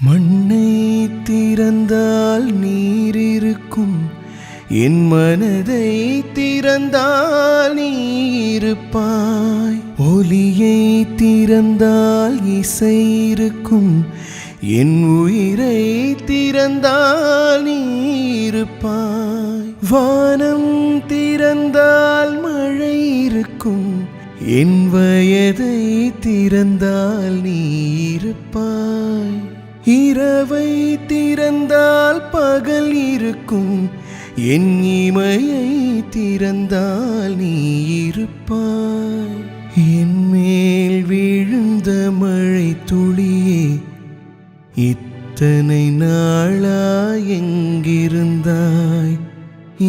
மண்ணை திறந்தால் நீர் இருக்கும், என் மனதை திறந்தால் நீ இருப்பாய். ஒலியை திறந்தால் இசை இருக்கும், என் உயிரை திறந்தால் நீ இருப்பாய். வானம் திறந்தால் மழை இருக்கும், என் வயதை திறந்தால் நீ இருப்பாய். இரவை திறந்தால் பகல் இருக்கும், என் இமையை திறந்தால் நீ இருப்பாய். என் மேல் விழுந்த மழை துளியே, இத்தனை நாளா எங்கிருந்தாய்?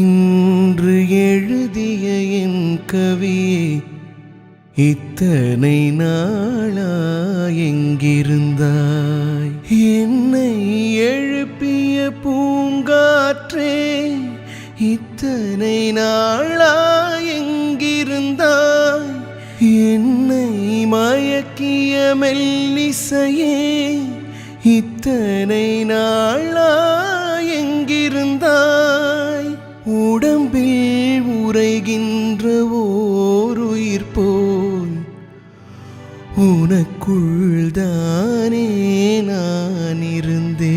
இன்று எழுதிய என் கவியே, இத்தனை நாளா எங்கிருந்தாய்? என்னை எழுப்பிய பூங்காற்றே, இத்தனை நாளா எங்கிருந்தாய்? என்னை மயக்கிய மெல்லிசையே, இத்தனை நாளா எங்கிருந்தாய்? உடம்பில் உறைகின்ற ஓருயிர் போல் உனக்குள் தானே நான் இருந்தேன்.